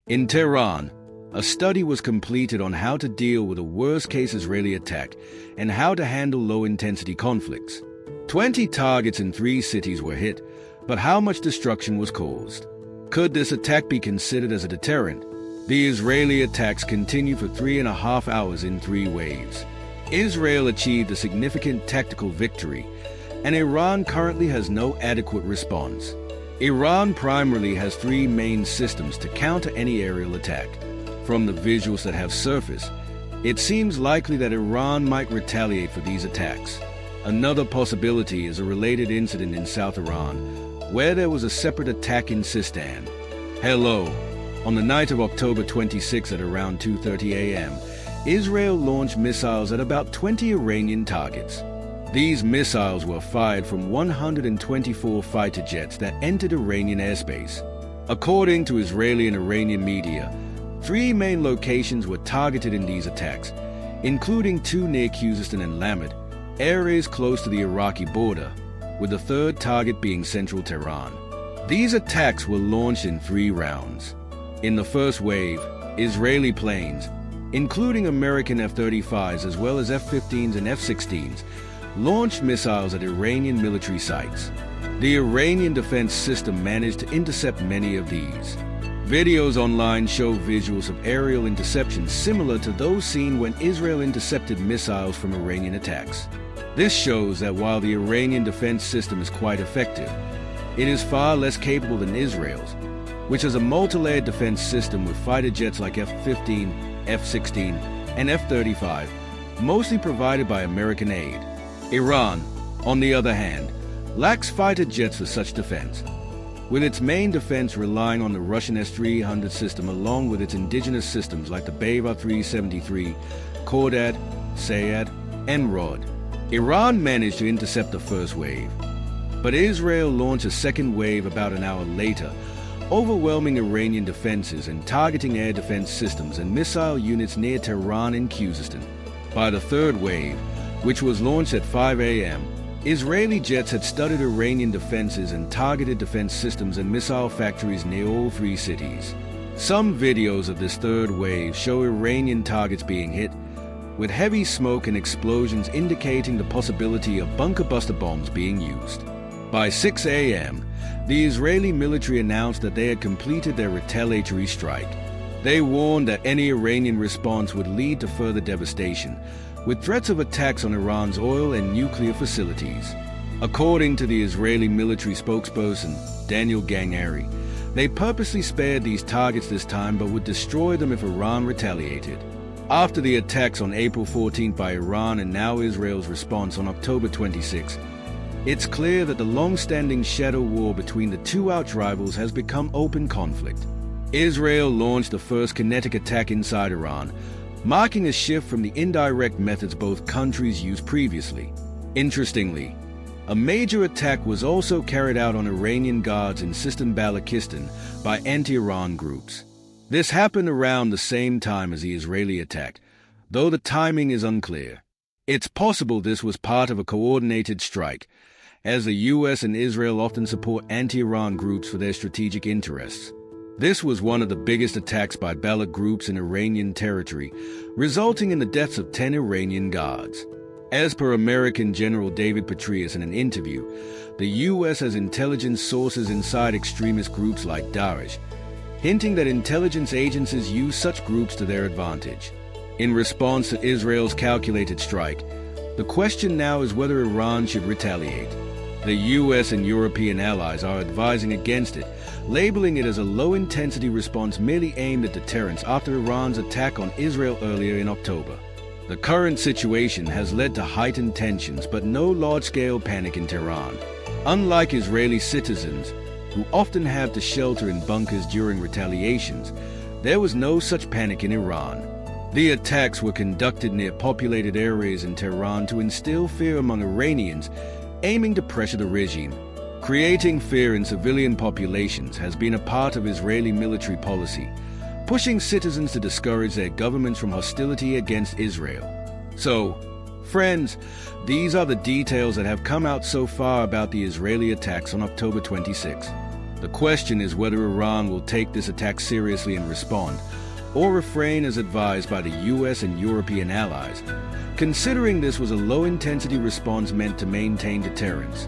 In Tehran, a study was completed on how to deal with a worst-case Israeli attack and how to handle low-intensity conflicts. 20 targets in 3 cities were hit, but how much destruction was caused? Could this attack be considered as a deterrent? The Israeli attacks continued for 3.5 hours in 3 waves. Israel achieved a significant tactical victory, and Iran currently has no adequate response. Iran primarily has 3 main systems to counter any aerial attack. From the visuals that have surfaced, it seems likely that Iran might retaliate for these attacks. Another possibility is a related incident in South Iran, where there was a separate attack in Sistan. Hello. On the night of October 26 at around 2:30 a.m., Israel launched missiles at about 20 Iranian targets. These missiles were fired from 124 fighter jets that entered Iranian airspace. According to Israeli and Iranian media, 3 main locations were targeted in these attacks, including 2 near Khuzestan and Lamed, areas close to the Iraqi border, with the 3rd target being central Tehran. These attacks were launched in 3 rounds. In the first wave, Israeli planes, including American F-35s as well as F-15s and F-16s, launched missiles at Iranian military sites. The Iranian defense system managed to intercept many of these. Videos online show visuals of aerial interceptions similar to those seen when Israel intercepted missiles from Iranian attacks. This shows that while the Iranian defense system is quite effective, it is far less capable than Israel's, which has a multi-layered defense system with fighter jets like F-15, F-16, and F-35, mostly provided by American aid. Iran, on the other hand, lacks fighter jets for such defense, with its main defense relying on the Russian S-300 system along with its indigenous systems like the Bayvar 373, Khordad, Sayad, and Rod. Iran managed to intercept the first wave, but Israel launched a second wave about an hour later, overwhelming Iranian defenses and targeting air defense systems and missile units near Tehran and Khuzestan. By the third wave, which was launched at 5 a.m., Israeli jets had studded Iranian defenses and targeted defense systems and missile factories near all 3 cities. Some videos of this third wave show Iranian targets being hit, with heavy smoke and explosions indicating the possibility of bunker buster bombs being used. By 6 a.m., the Israeli military announced that they had completed their retaliatory strike. They warned that any Iranian response would lead to further devastation, with threats of attacks on Iran's oil and nuclear facilities. According to the Israeli military spokesperson, Daniel Gangari, they purposely spared these targets this time but would destroy them if Iran retaliated. After the attacks on April 14 by Iran and now Israel's response on October 26, it's clear that the long-standing shadow war between the 2 arch rivals has become open conflict. Israel launched the first kinetic attack inside Iran, marking a shift from the indirect methods both countries used previously. Interestingly, a major attack was also carried out on Iranian guards in Sistan Balochistan by anti-Iran groups. This happened around the same time as the Israeli attack, though the timing is unclear. It's possible this was part of a coordinated strike, as the US and Israel often support anti-Iran groups for their strategic interests. This was one of the biggest attacks by Baloch groups in Iranian territory, resulting in the deaths of 10 Iranian guards. As per American General David Petraeus in an interview, the US has intelligence sources inside extremist groups like Daesh, hinting that intelligence agencies use such groups to their advantage. In response to Israel's calculated strike, the question now is whether Iran should retaliate. The US and European allies are advising against it, labeling it as a low-intensity response merely aimed at deterrence after Iran's attack on Israel earlier in October. The current situation has led to heightened tensions but no large-scale panic in Tehran. Unlike Israeli citizens, who often have to shelter in bunkers during retaliations, there was no such panic in Iran. The attacks were conducted near populated areas in Tehran to instill fear among Iranians, aiming to pressure the regime. Creating fear in civilian populations has been a part of Israeli military policy, pushing citizens to discourage their governments from hostility against Israel. So, friends, these are the details that have come out so far about the Israeli attacks on October 26. The question is whether Iran will take this attack seriously and respond, or refrain as advised by the US and European allies, considering this was a low-intensity response meant to maintain deterrence.